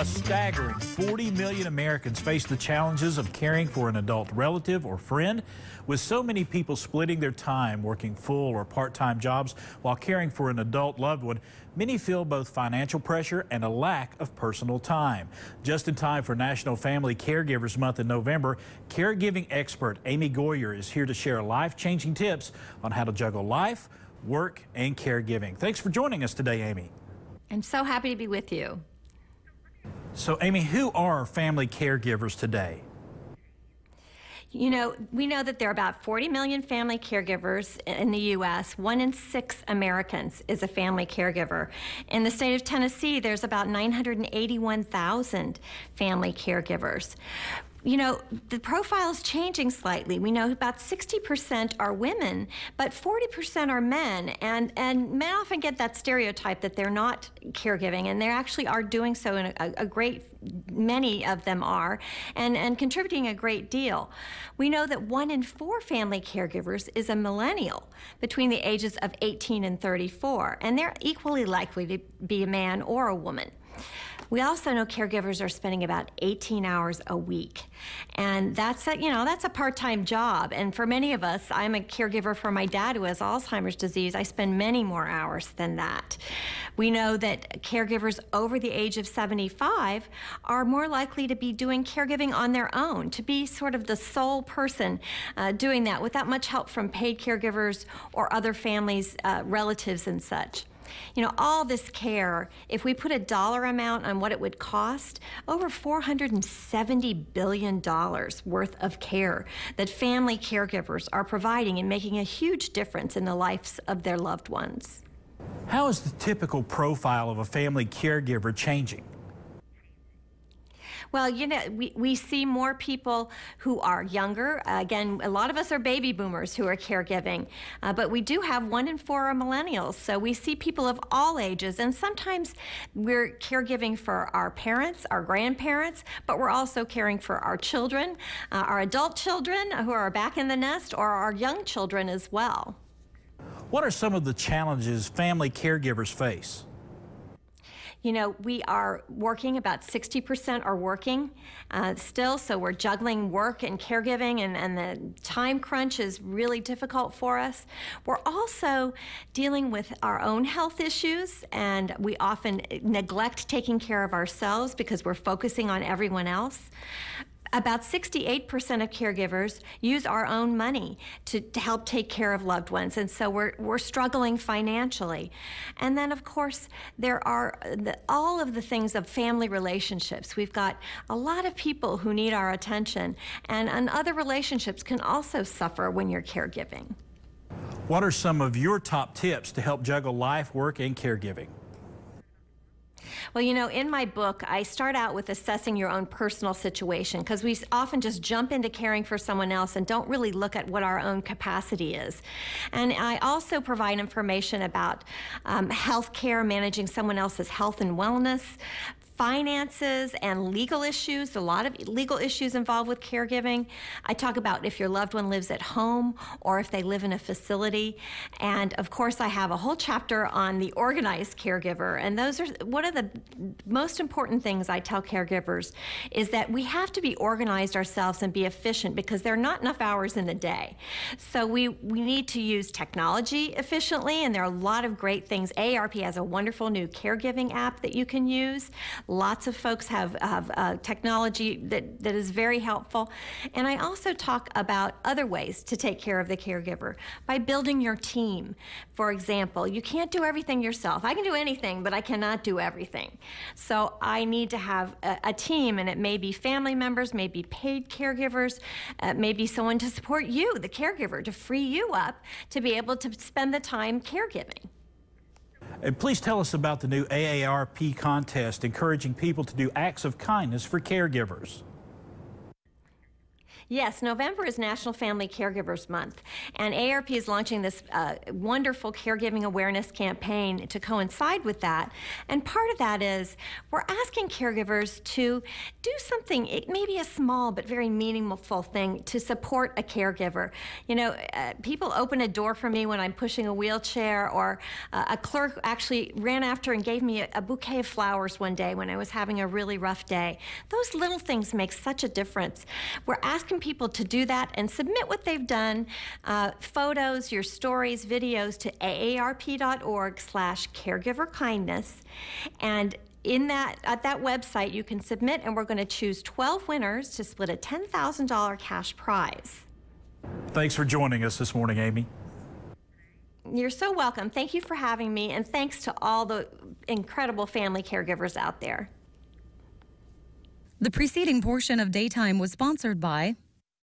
A staggering 40 million Americans face the challenges of caring for an adult relative or friend. With so many people splitting their time working full or part-time jobs while caring for an adult loved one, many feel both financial pressure and a lack of personal time. Just in time for National Family Caregivers Month in November, caregiving expert Amy Goyer is here to share life-changing tips on how to juggle life, work, and caregiving. Thanks for joining us today, Amy. I'm so happy to be with you. So, Amy, who are family caregivers today? You know, we know that there are about 40 million family caregivers in the U.S. 1 in 6 Americans is a family caregiver. In the state of Tennessee, there's about 981,000 family caregivers. You know, the profile is changing slightly. We know about 60% are women, but 40% are men. And men often get that stereotype that they're not caregiving, and they actually are doing so in a great many of them are, and contributing a great deal. We know that 1 in 4 family caregivers is a millennial between the ages of 18 and 34, and they're equally likely to be a man or a woman. We also know caregivers are spending about 18 hours a week, and that's a part-time job. And for many of us, I'm a caregiver for my dad who has Alzheimer's disease. I spend many more hours than that. We know that caregivers over the age of 75 are more likely to be doing caregiving on their own, to be sort of the sole person doing that without much help from paid caregivers or other families, relatives and such. You know, all this care, if we put a dollar amount on what it would cost, over $470 billion worth of care that family caregivers are providing and making a huge difference in the lives of their loved ones. How is the typical profile of a family caregiver changing? Well, you know, we see more people who are younger. Again, a lot of us are baby boomers who are caregiving, but we do have 1 in 4 are millennials. So we see people of all ages, and sometimes we're caregiving for our parents, our grandparents, but we're also caring for our children, our adult children who are back in the nest, or our young children as well. What are some of the challenges family caregivers face? You know, we are working, about 60% are working still, so we're juggling work and caregiving, and the time crunch is really difficult for us. We're also dealing with our own health issues, and we often neglect taking care of ourselves because we're focusing on everyone else. About 68% of caregivers use our own money to help take care of loved ones, and so we're struggling financially. And then, of course, there are all of the things of family relationships. We've got a lot of people who need our attention, and other relationships can also suffer when you're caregiving. What are some of your top tips to help juggle life, work, and caregiving? Well, you know, in my book, I start out with assessing your own personal situation, because we often just jump into caring for someone else and don't really look at what our own capacity is. And I also provide information about health care, managing someone else's health and wellness, finances, and legal issues. A lot of legal issues involved with caregiving. I talk about if your loved one lives at home or if they live in a facility. And of course, I have a whole chapter on the organized caregiver. And those are one of the most important things I tell caregivers, is that we have to be organized ourselves and be efficient, because there are not enough hours in the day. So we need to use technology efficiently, and there are a lot of great things. AARP has a wonderful new caregiving app that you can use. Lots of folks have technology that is very helpful. And I also talk about other ways to take care of the caregiver by building your team. For example, you can't do everything yourself. I can do anything, but I cannot do everything. So I need to have a team, and it may be family members, maybe paid caregivers, maybe someone to support you, the caregiver, to free you up to be able to spend the time caregiving. And please tell us about the new AARP contest encouraging people to do acts of kindness for caregivers. Yes, November is National Family Caregivers Month, and AARP is launching this wonderful caregiving awareness campaign to coincide with that. And part of that is we're asking caregivers to do something, it may be a small but very meaningful thing to support a caregiver. You know, people open a door for me when I'm pushing a wheelchair, or a clerk actually ran after and gave me a bouquet of flowers one day when I was having a really rough day. Those little things make such a difference. We're asking people to do that and submit what they've done, photos, your stories, videos to aarp.org/caregiver kindness. And at that website, you can submit, and we're going to choose 12 winners to split a $10,000 cash prize. Thanks for joining us this morning, Amy. You're so welcome. Thank you for having me, and thanks to all the incredible family caregivers out there. The preceding portion of Daytime was sponsored by